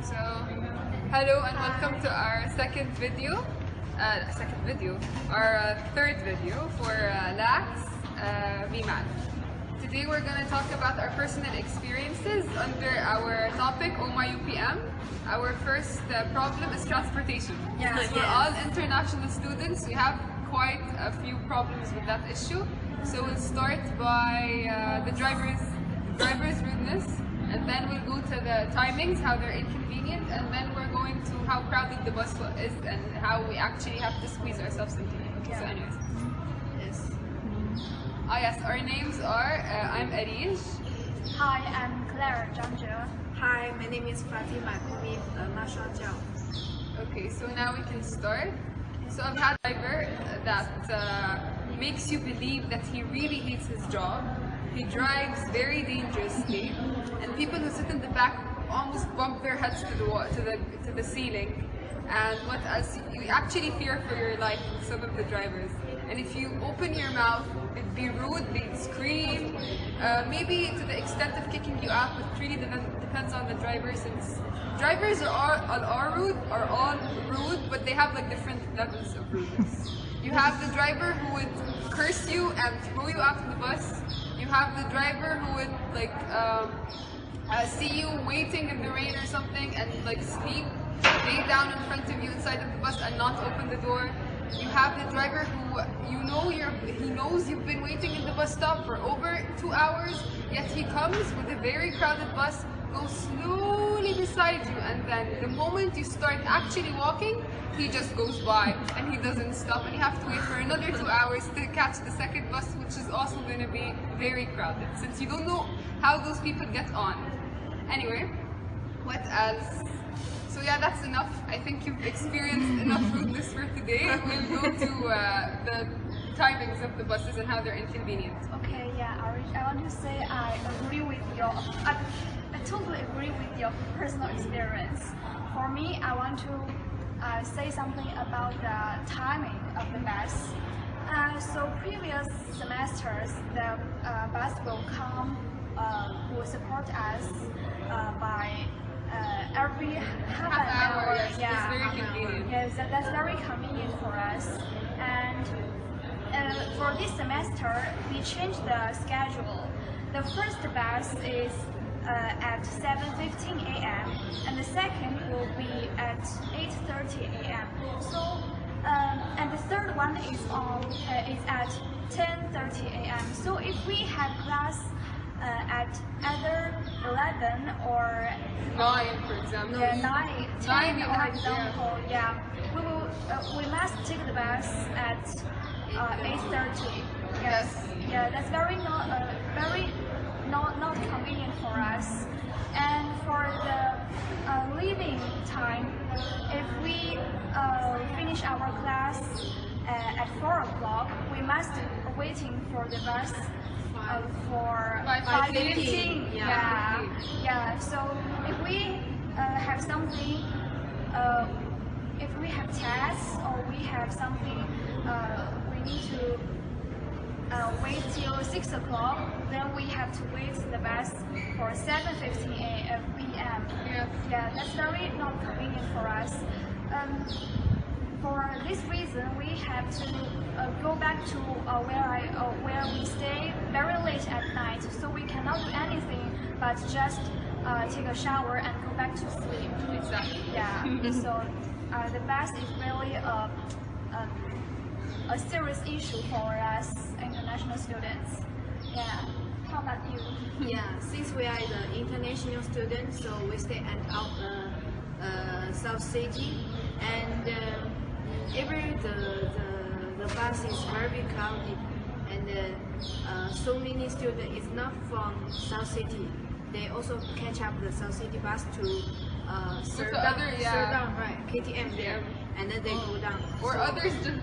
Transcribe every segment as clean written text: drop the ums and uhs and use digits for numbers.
So, hello and welcome to our third video for LAX vimag. Today we're going to talk about our personal experiences under our topic OMA-UPM. Our first problem is transportation. Yes. We're all international students. We have quite a few problems with that issue. So we'll start by the driver's rudeness, and then we'll go to the timings, how they're inconvenient, and then we're going to how crowded the bus is and how we actually have to squeeze ourselves into it. Yeah. So anyways. Yes. Yes, our names are, I'm Arish. Hi, I'm Claire Zhangzhe. Hi, my name is Fatima with Masha Jiao. Okay, so now we can start. So I've had a driver that makes you believe that he really hates his job. He drives very dangerously, and people who sit in the back almost bump their heads to the ceiling. And what else? You actually fear for your life with some of the drivers. And if you open your mouth, it'd be rude, they'd scream, maybe to the extent of kicking you out, but it really depends on the driver, since drivers are all rude, but they have like different levels of rudeness. You have the driver who would curse you and throw you out of the bus. You have the driver who would like see you waiting in the rain or something and like sleep, lay down in front of you inside of the bus and not open the door. You have the driver who he knows you've been waiting in the bus stop for over 2 hours, yet he comes with a very crowded bus, goes slowly beside you, and then the moment you start actually walking, he just goes by and he doesn't stop, and you have to wait for another 2 hours to catch the second bus, which is also going to be very crowded, since you don't know how those people get on. Anyway, what else? So yeah, that's enough. I think you've experienced enough rudeness for today. We'll go to the timings of the buses and how they're inconvenient. Okay, yeah, Arish, I want to say I totally agree with your personal experience. For me, I want to say something about the timing of the bus. So previous semesters, the bus will will support us by every half an hour. Yes, Yeah, it's very convenient. yes, that's very convenient for us. And for this semester, we changed the schedule. The first bus is at 7:15 a.m. and the second will be at 8:30 a.m. So, and the third one is at 10:30 a.m. So if we have class at either 11 or 9, for example. yeah, 9, 10 you for have- example, yeah, we must take the bus at 8:30. Yes. Yeah, that's very not convenient for us. And for the leaving time, if we finish our class at 4 o'clock, we must waiting for the bus for 5:15. Yeah. So if we have something, if we have tests or we have something, we need to wait till 6 o'clock. Then we have to wait the bus for 7:15 p.m. Yeah. Yeah, that's very not convenient for us. For this reason, we have to go back to where we stay very late at night. So we cannot do anything but just take a shower and go back to sleep. Exactly. Yeah. So the bus is really a serious issue for us international students. Yeah. How about you? Yeah, since we are the international students, so we stay at South City, and the bus is very crowded, and so many students is not from South City. They also catch up the South City bus to Serdang, right? KTM there, and then they go down. Or So others just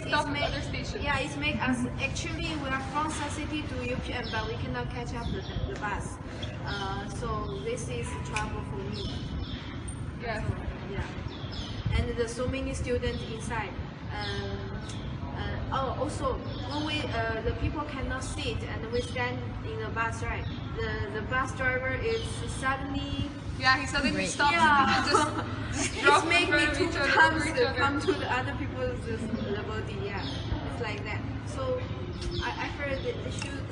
stop at other stations. yeah, it makes us actually we are from South City to UPM, but we cannot catch up the bus. So this is trouble for me. Yes. Yeah, and there's so many students inside. Also when we the people cannot sit and we stand in the bus, right? the bus driver is suddenly Yeah, he suddenly stops Yeah. and people just drop it's in make front me of to each other, come, over each other. come to the other people's body. Yeah, it's like that. So I feel that they should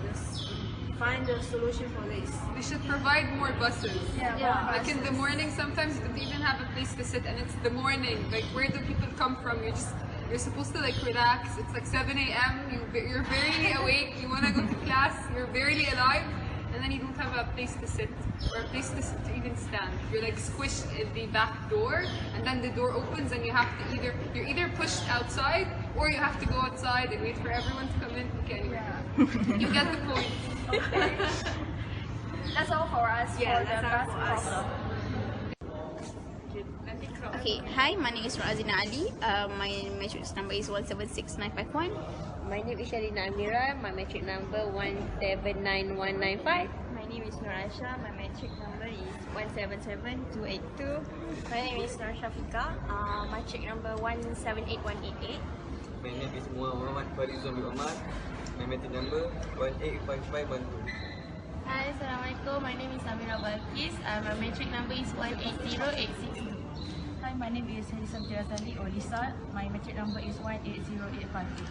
just find a solution for this. They should provide more buses. Yeah. Like in the morning, sometimes you don't even have a place to sit, and it's the morning. Like, where do people come from? You're supposed to like relax. It's like 7 a.m. You're barely awake. You want to go to class. You're barely alive, and then you don't have a place to sit or a place to even stand. You're like squished in the back door, and then the door opens, and you have to you're either pushed outside or you have to go outside and wait for everyone to come in. Okay, anyway, you get the point. That's all for us Yeah, for the that's all bus for us. problem. Okay, hi, my name is Razina Ali. My matrix number is 176951. My name is Sharina Amira. My metric number 179195. My name is Nur Aisha. My metric number is 177282. My name is Nur Shafika. My check number 178188. My name is Muhammad Farizul bin Omar. My metric number 185512. Hi, Assalamualaikum. My name is Amira Balkis. My metric number is 180862. Hi, my name is Harisam Tirazali or Lisa. My metric number is 180852.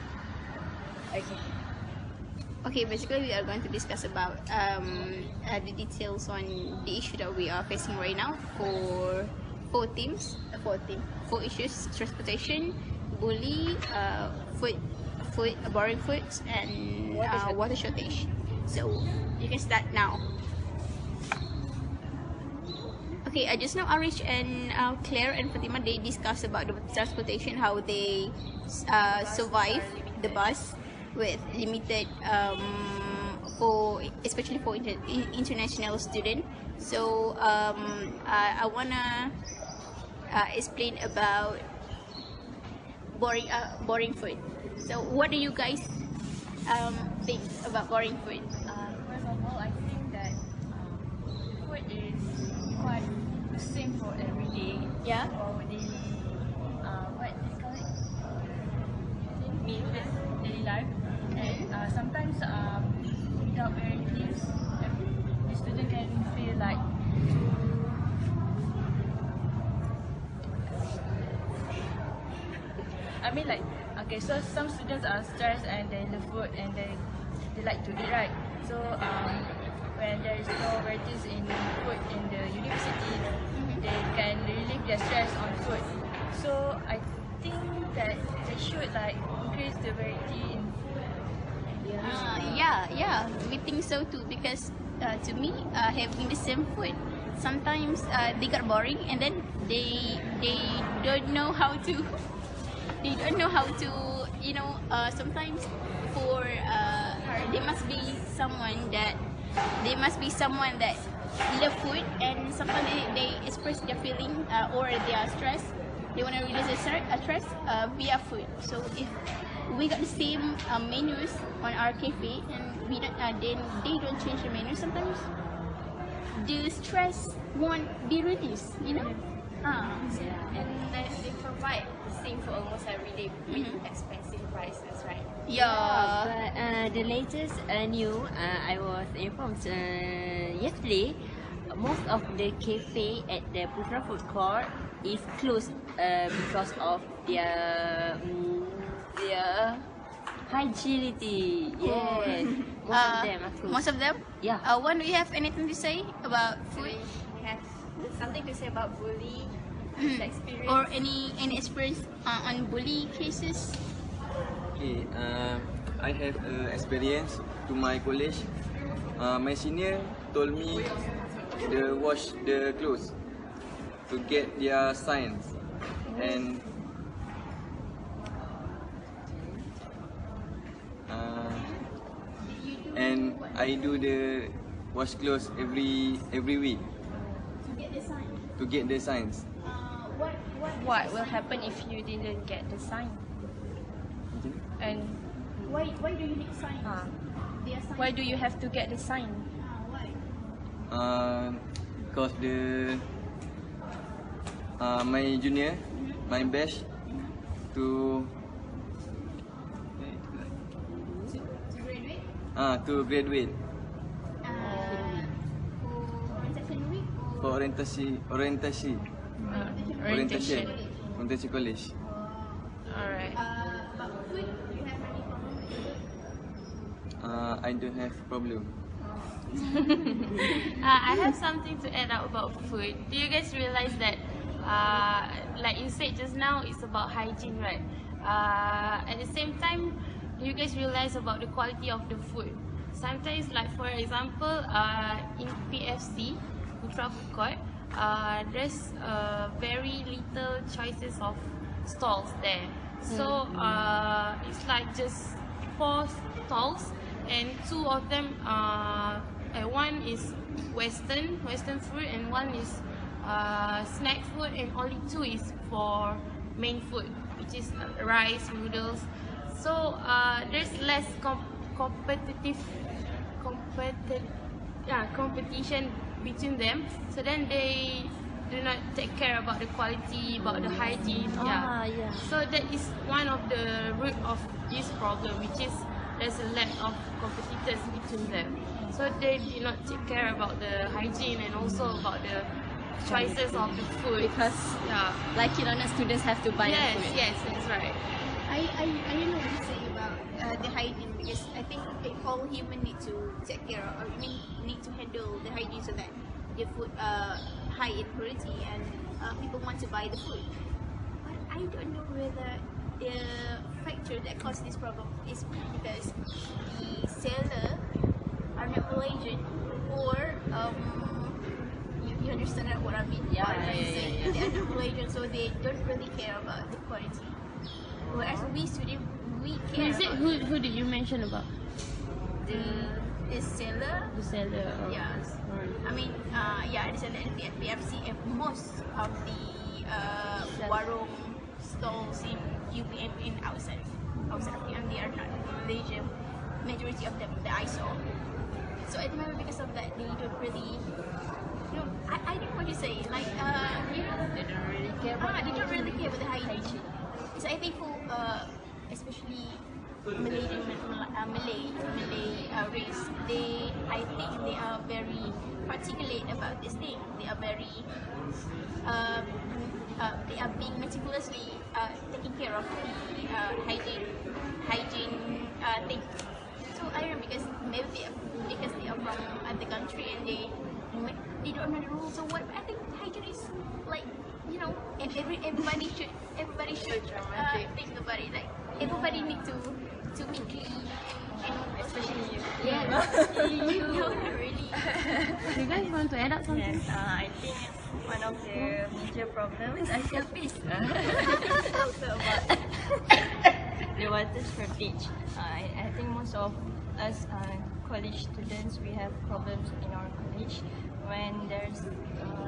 Okay, basically we are going to discuss about the details on the issue that we are facing right now for four issues: transportation, bully, borrowing foods, and water shortage. So you can start now. Okay, just now Arish and Claire and Fatima, they discussed about the transportation, how they survive the bus with limited especially for international student. So I wanna explain about boring food. So what do you guys think about boring food? First of all, I think that food is quite the same for every day. Yeah. Or daily, what is called it? Daily life. And sometimes without varieties, the student can feel like I mean like okay, so some students are stressed and they love food and they like to eat, right? So when there is no varieties in food in the university, they can relieve their stress on food. So I think that they should like increase the variety in food. Yeah, we think so too, because to me, having the same food, sometimes they got boring, and then they don't know how to sometimes for there must be someone that love food, and sometimes they express their feeling or their stress. They want to release their stress via food. So if we got the same menus on our cafe, and we don't, then they don't change the menu, sometimes the stress won't be released, you know. And they provide the same for almost every day with expensive prices, right? Yeah. But the latest new, I was informed yesterday, most of the cafe at the Putra food court is closed because of their hygienity. Yes, most of them are closed. Most of them? Yeah. One, do you have anything to say about food? We have something to say about bully experience. Or any experience on bully cases? Okay, I have experience to my college. My senior told me to wash the clothes to get their signs, and I do the wash clothes every week to get the signs. What will happen if you didn't get the sign? And Why do you need signs? Their signs? why do you have to get the sign? Why? Because my junior, my batch, to To graduate? to graduate. for orientation college. Alright. About food, do you have any problem with food? I don't have problem. I have something to add up about food. Do you guys realize that, like you said just now, it's about hygiene, right? At the same time, do you guys realize about the quality of the food? Sometimes, like for example, in PFC, Putra Food Court, there's very little choices of stalls there. So it's like just 4 stalls, and 2 of them one is Western food, and one is snack food, and only 2 is for main food, which is rice, noodles. So there's less competition between them. So then they do not take care about the quality, about the hygiene. So that is one of the root of this problem, which is there's a lack of competitors between them. So they do not take care about the hygiene and also about the choices of the food. Because like students have to buy the food. Yes, that's right. I know what you say about the hygiene, because I think all human need to take care of, or need to handle the hygiene so that the food high in purity and people want to buy the food. But I don't know whether the factor that caused this problem is because the seller are not Malaysian, or you understand what I mean? Yeah. They are not Malaysian, so they don't really care about the quality. Whereas we students, we care. Who did you mention about? The seller. The seller. Yes. I mean, the seller and the PFC, and most of the warung stalls in UPM in outside of UPM, they are not Malaysian. Majority of them that I saw. So I remember because of that, they don't really. I don't know what you say. Like, they don't really care about the hygiene. So I think for especially Malaysian Malay race, I think they are very particular about this thing. They are very they are being meticulously taking care of the hygiene thing. So I don't know, because maybe because they are from the country and they don't know the rules or what. But I think hygiene is like, everybody should think about it. Like, everybody need to be clean, and especially you. You really. You guys want to add up something? Yes, I think one of the major problems I selfish also about the water shortage. I think most of us college students, we have problems in our college when there's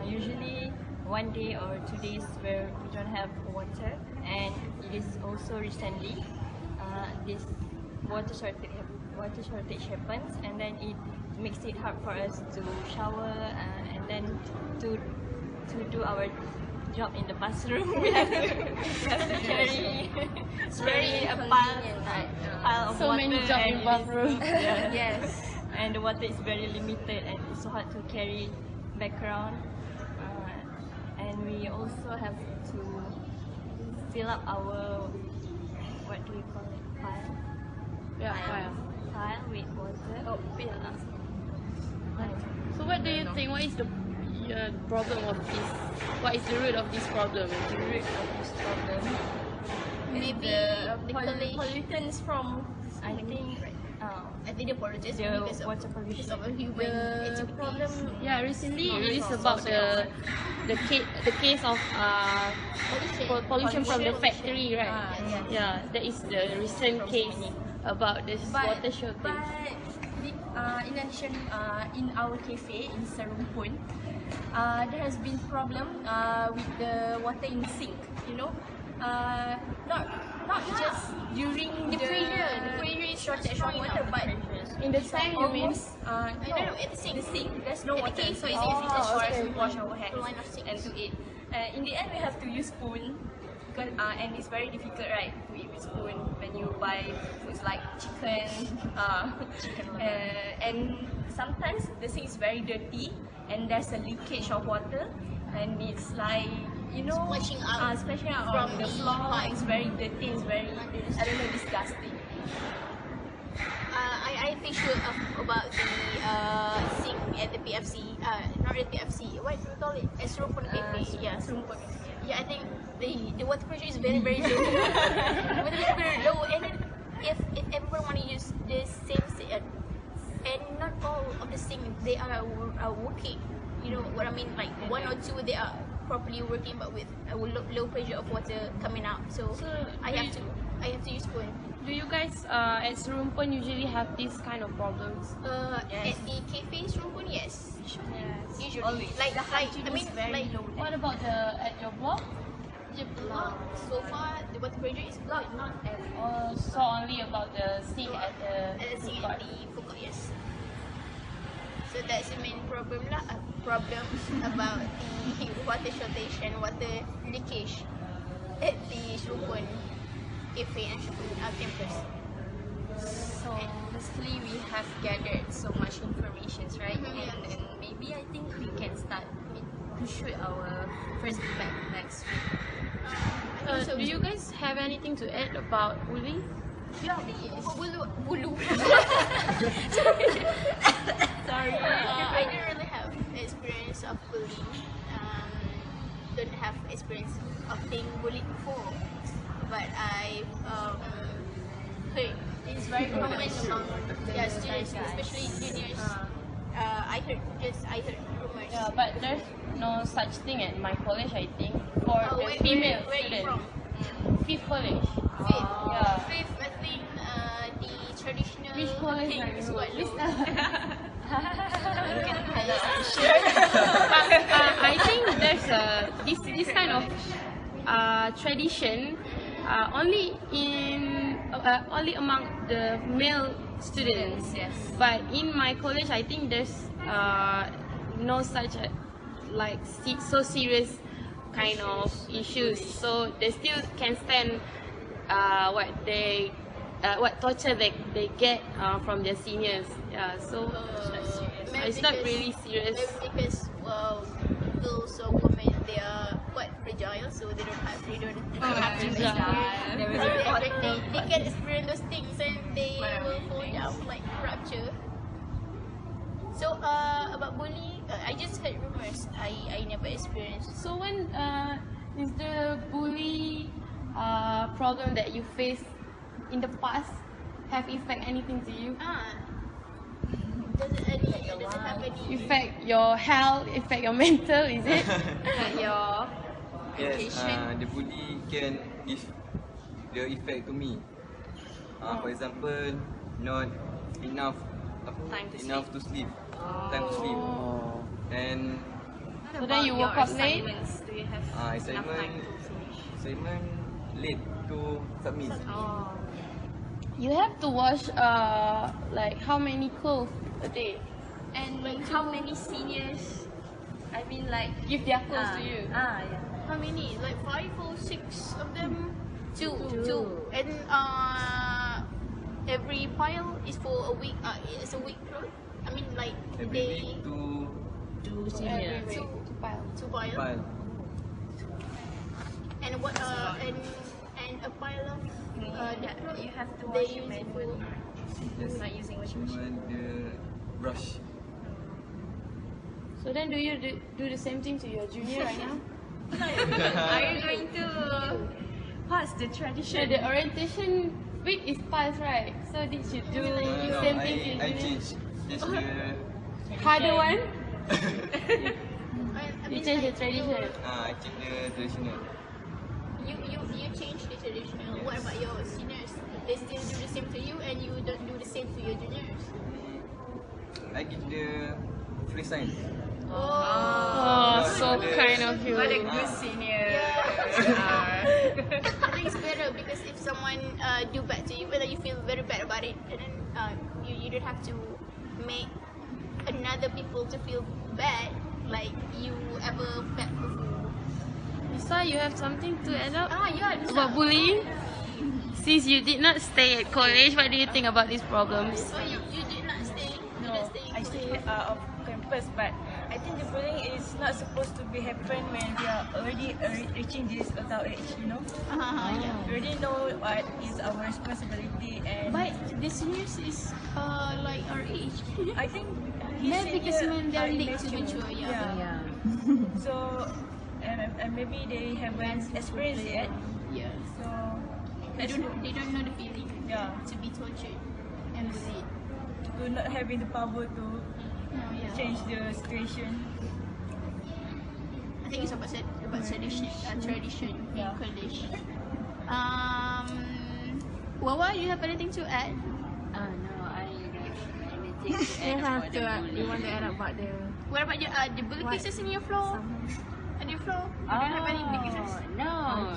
usually 1 day or 2 days where we don't have water, and it is also recently this water shortage happens, and then it makes it hard for us to shower, and then to do our job in the bathroom. we have to carry a pile of So water, many jobs in bathroom. Yes, and the water is very limited, and it's so hard to carry back around. And we also have to fill up our, what do we call it, pile? Pile with water. So what do you think? What is the problem of this? What is the root of this problem? The root of this problem Maybe the pollutants from. I think the pollutants the because water pollution. of human activities. Problem. Yeah, recently it is about the case of pollution from the factory, right? Yeah, that is the recent case about this water shortage. But in addition, in our cafe in Serumpun, there has been problem with the water in sink. Not just during the pressure shortage of water, but in the tank almost It's the sink. There's no water, so it's easy just for us to wash our hands and to eat. In the end, we have to use spoon. Because, and it's very difficult, right, to eat with spoon when you buy foods like chicken. And sometimes the sink is very dirty, and there's a leakage of water, and it's like, you know, Splashing out on from the the floor. pipe. It's very dirty. It's very, I don't know, disgusting. I think about the sing at the PFC, not at PFC, what do you call it? At Serumpun Cafe. Yes. Yeah, I think the water pressure is very, very low. The water pressure is very low, and then if everyone want to use the same and not all of the sink they are working. You know what I mean? Like one or two they are properly working, but with a low pressure of water coming out. So I have to use spoon. Do you guys at Serumpun usually have these kind of problems? At the cafe Serumpun, yes. Usually, Always. like The like hygiene I mean is very like low. What about at your block? the block so far the water pressure is low, not at So only about the sink at the food at court. the food court, yes. So that's the main problem lah. Problem about the water shortage and water leakage at the Serumpun Cafe and Serumpun campus. So basically we have gathered so much information, right? Mhm. And maybe I think we can start to shoot our first feedback next week. Do you guys have anything to add about bullying? Yeah, bulu. Sorry, I don't really have experience of bullying. Don't have experience of being bullied before, but I heard it's very common among students, especially juniors. I heard rumors. Yeah, but there's no such thing at my college, I think, for the Where female are you students. from? Fifth college. Fifth. Yeah. Fifth, I think the traditional Which college thing are is you? quite low. I think there's this kind of tradition only among the male students. Yes. But in my college, I think there's no such so serious kind of issues. So they still can stand what torture they get from their seniors. Yeah. So it's not really serious. Maybe because girls or women, they are quite fragile, so they don't have to they can experience those things and they will fall down like fracture. So about bullying, I just heard rumors. I never experienced. So when is the bully problem that you faced in the past have affect anything to you? Doesn't have any. Affect your health, affect your mental, is it? Your Yes, the bully can give the effect to me. For example, not enough Time to sleep. Time to sleep. And So then you woke up late? assignments? Do you have enough time to finish? assignment late to submit. You have to wash like how many clothes a day? And how many seniors, I mean like, Give their clothes to you. yeah. How many? Like 5 or 6 of them? Two. And every pile is for a week. It's a week clothes. I mean like Every they week to Two senior. Every week, to pile. 2 pile. file. And what and a pile of the clothes You have to they wash use it manually. for. Yes. Not using washing machine. Even the brush. So then do you do the same thing to your junior right now? Are you going to pass the So tradition? the orientation week is past, right? So did you do the same thing to your I junior? change the Harder one? I You mean, change the like, tradition. I change the traditional. You change the traditional. What about your seniors? They still do the same to you, and you don't do the same to your juniors. I give the free sign. Oh, so kind of you. What a good senior. I think it's better because if someone do bad to you, whether you feel very bad about it, and then you don't have to make another people to feel bad like you ever felt before. Lisa, you have something to add up Yeah. this about bullying? Since you did not stay at college, what do you think about these problems? So you did not stay. You No, didn't stay in I stay college. off campus, but I think think the bullying is not supposed to be happen when we are already reaching this adult age, you know. Yeah. We already know what is our responsibility, and But the seniors is like our age. I think Yeah, his because senior when they're are late to immature. mature, yeah. So, and maybe they haven't experienced yet. Yeah. So, They don't know the feeling yeah, to be tortured and bullied. to not having the power to No, yeah. change the situation. I think it's about tradition in Yeah. college. Wawa, you have anything to add? No, I don't have anything to add about the bullying. You want to add about the What about the bully cases in your floor? On your floor? You don't have any bully cases? No,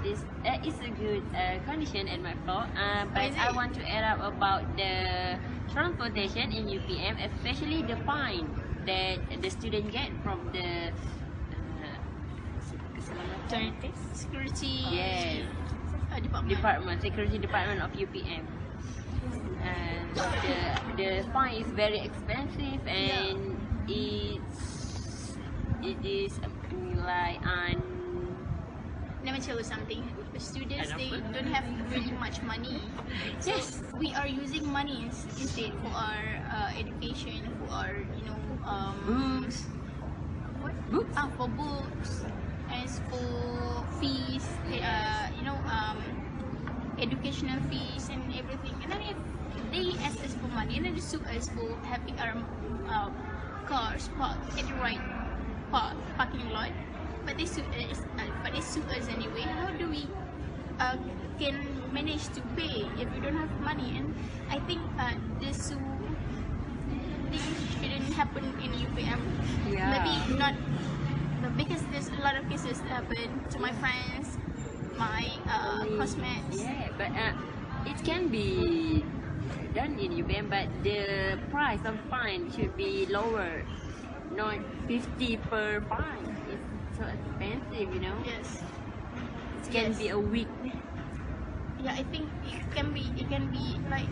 this is a good condition at my floor. But Is I it? want to add up about the transportation in UPM, especially the fine that the student get from the Security yes, department. security department of UPM. And the fine is very expensive, and it is like Let me tell you something. The students, I they don't know. don't have really much money. So Yes. we are using money instead for our education, for our, books. what? Books? For books, and for fees, educational fees and everything. And then if they ask us for money, and then they sue us for having our cars parked at the right parking lot, but they sue us anyway. How do we can manage to pay if we don't have money? And I think this thing shouldn't happen in UPM. Yeah. Maybe not, because there's a lot of cases that happen to my friends, my classmates. Yeah, but it can be done in UPM, but the price of fine should be lower, not 50 per fine. It's so expensive, you know. Yes. It can Yes. be a week. Yeah, I think it can be like,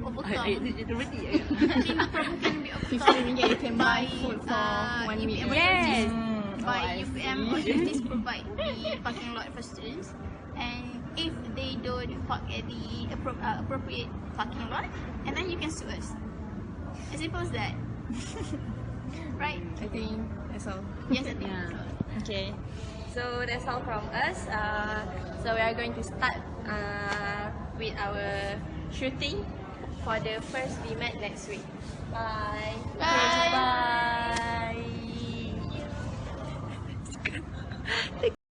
overcome. I think the problem can be overcome you can buy by food for 1 week. UPM Yes. authorities. By UPM authorities provide the parking lot for students, and if they don't park at the appropriate parking lot, and then you can sue us. As simple as that. Right? I think that's all. Yes, I think so. Okay, so that's all from us. So we are going to start with our shooting for the first vimag next week. Bye. Bye. Bye.